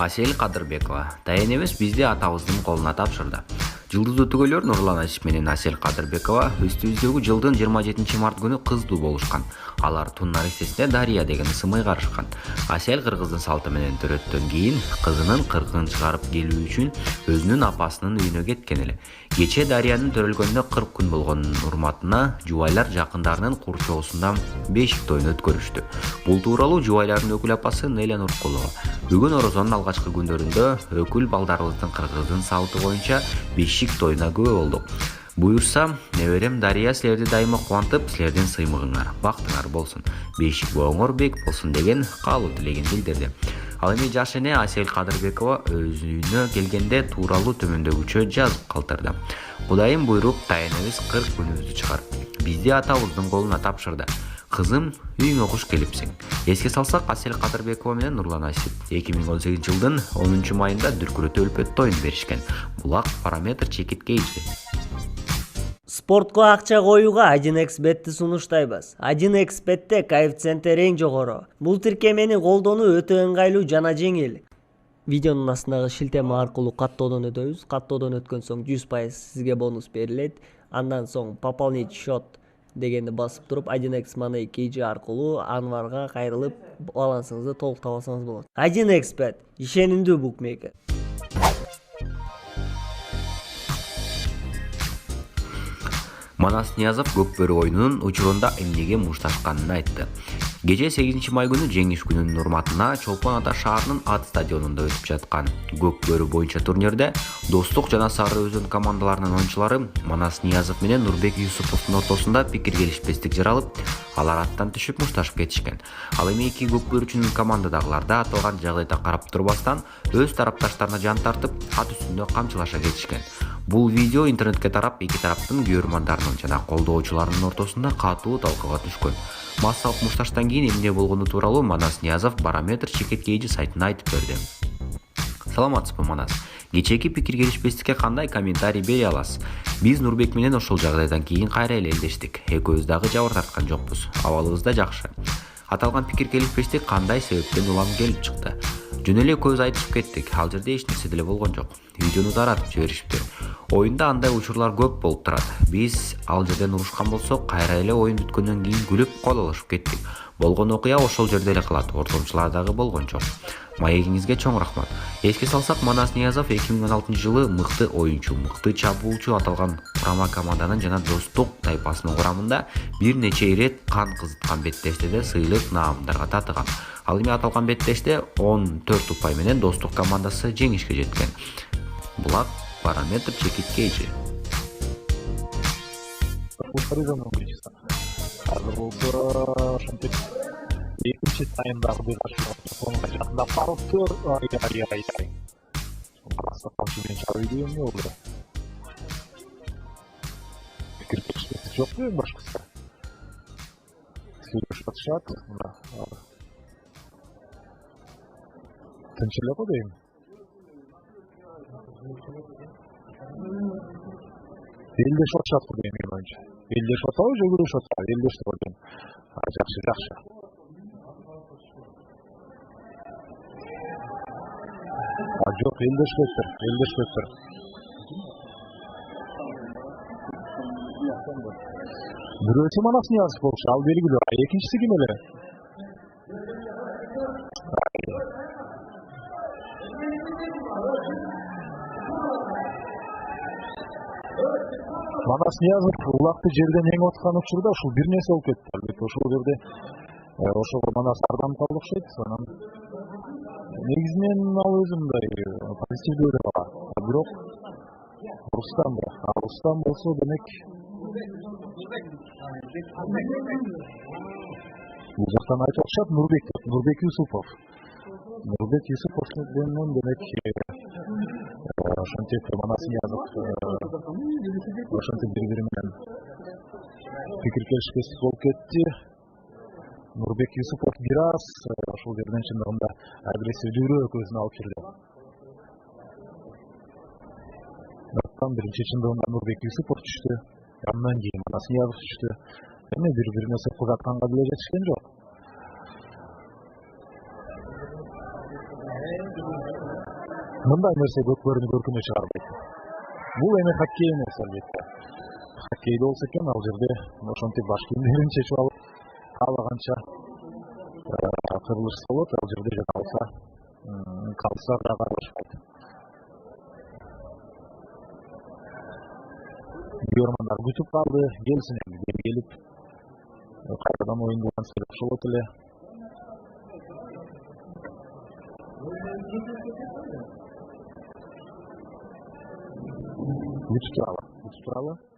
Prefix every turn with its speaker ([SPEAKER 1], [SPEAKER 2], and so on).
[SPEAKER 1] Асель Кадырбекова. Таян эмес бизди атабыздын колуна тапшырды. Жылдыз өтөгөйлөр Нурлан Ашип менен Асель Кадырбекова үстүбүздөгү жылдын 27 март күнү кыздуу болушкан. Алар тун нарестесине Дария деген ысым ыйгарышкан. Асель кыргыздын салты менен төрөттөн кийин кызынын кыркын чыгарып келүү үчүн өзүнүн апасынын үйүнө кеткен эле. Кече Дариянын төрөлгөнүнө 40 күн болгонунун урматына жубайлар жакындарынын курчоосунда бешик тоюн өткөрүштү. Бул тууралуу жубайлардын өкүл апасы Неля Нуркулова бүгүн орозонун алгачкы күндөрүндө өкүл балдарыбыздын кыргыздын салты боюнча бешик тоюна күбө болдук. Буюрса, неберем Дария силерди дайыма кубантып, силердин сыймыгыңар, бактыңар болсун, бешик бооңор бек болсун деген каалоо тилегин билдирди. Ал эми жаш эне Асель Кадырбекова өз үйүнө келгенде тууралуу төмөндөгүчө жазып калтырды. Кудайым буйруп, таян эмес 40 күнүбүздү чыгарып, бизди атабыздын колуна тапшырды. Кызым, үйүңө куш келипсиң. Эске салсак, Асель Кадырбекова менен Нурлан Ашип 2018 жылдын 10 майында Дүркүрөтө өлпөт тоюн беришкен. Булак параметр чекиткейчи.
[SPEAKER 2] Спортко акча коюуга 1xbetти сунуштайбыз. 1xbetте коэффициенти эң жогору. Бул тиркемени колдонуу өтө ыңгайлуу жана жеңил. Видеонун астындагы шилтеме аркылуу каттоодон өтөбүз. Каттоодон өткөн соң 100% сизге бонус берилет. Андан соң пополнить счет дегенди басып туруп 1x Money KG аркылуу анварга кайрылып балансыңызды толуктап алсаңыз болот. 1xbet ишенимдүү букмекер.
[SPEAKER 1] Манас Ниязов көкбөрү оюнунун учурунда эмнеге мушташканын айтты. Кече 8 май күнү жеңиш күнүнүн урматына Чолпон Ата шаарынын ат стадионунда өтүп жаткан көкбөрү боюнча турнирде Достук жана Сары Өзөн командаларынын оюнчулары Манас Ниязов менен Нурбек Юсуповдун ортосунда пикир келишпестик жаралып, алар аттан түшүп мушташып кетишкен. Ал эми эки көкбөрүчүнүн командадагылар да аталган жагдайда карап турбастан өз тарапташтарына жан тартып, ат үстүндө камчылаша кетишкен. Бул видео интернетке тарап, эки тараптын күйөрмандарынын жана колдоочуларынын ортосунда катуу талкууга түшкөн. Массалык мушташтан кийин эмне болгону тууралуу Манас Ниязов Барометр чекиткейчи сайтына айтып берди. Саламатсызбы, Манас? Кечээки пикир келишпестикке кандай комментарий бере аласыз? Биз Нурбек менен ошол жагдайдан кийин кайра эле элдештик. Экөөбүз дагы жабыр тарткан жокпуз. Абалыбыз да жакшы. Аталган пикир келишпестик кандай себептен улам келип чыкты? Жөн эле көз айтышып кеттик. Ал жерде эч нерсе деле болгон жок. Видеону таратып жиберишиптир. Оюнда андай учурлар көп болуп турат. Биз ал жерден урушкан болсок, кайра эле оюн бүткөндөн кийин күлүп кол алышып кеттик. Болгон окуя ошол жерде эле калат. Ортомчулар дагы болгон жок. Маегиңизге чоң рахмат. Эске салсак, Манас Ниязов 2016 жылы мыкты оюнчу, мыкты чабуулчу аталган курама команданын жана Достук тайпасынын курамында бир нече ирет кан кызыткан беттеште де сыйлык наамдарга татыган. Ал эми аталган беттеште 14 упай менен Достук командасы жеңишке жеткен. Булак Барометр чекиткейчи.
[SPEAKER 3] Экинчи таймдагы телефонго жакындап калыптыр. Ай. Караса камчы менен чабый дегенме болду. Пикир келишпестик жокпу эң башкысы? Сүйлөшүп атышат. Тынч эле го дейм. Элдешип атышат го дейм менин оюмча. Элдешип атабы же күрөшүп атабы? Элдешти го дейм. Жакшы. Жок, элдешпептир. Бирөөсү Манас Ниязов болчу, ал белгилүү. Экинчиси ким эле? Манас Ниязов улакты жерден эңип аткан учурда ушул бир нерсе болуп кетти. Албетте ошол жерде ошого Манас ардам калды окшойт. Негизинен ал өзү мындай позитивдүү ойдо бар. Бирок Рустам болсо демек бул жактан айтып атышат Нурбек Юсупов. Нурбек Юсупов менен демек ошентип Манас Ниязов ошентип бири-бири менен пикир келишпестик болуп кетти. Нурбек Юсупов бир аз ошол жерден чындыгында агрессивдүүрөөк өзүнө алып жүрдү. Биринчи чындыгында Нурбек Юсупов түштү. Андан кийин Манас Ниязов түштү. Эми бири-бирине сырткы атканга деле жетишкен жок. мындай нерсе көкбөрүнү көркүнө чыгарбайт. Бул эми хоккей эмес албетте. Хоккейде болсо экен ал жерде ошентип баш кийимдерин чечип алып каалаганча кырылышса болот, ал жерде жана болса калса да кайрылышпайт. Көрөрмандар күтүп калды, келсин эми, келип кайрадан оюнду ансырап болот эле. Күтүп туралы.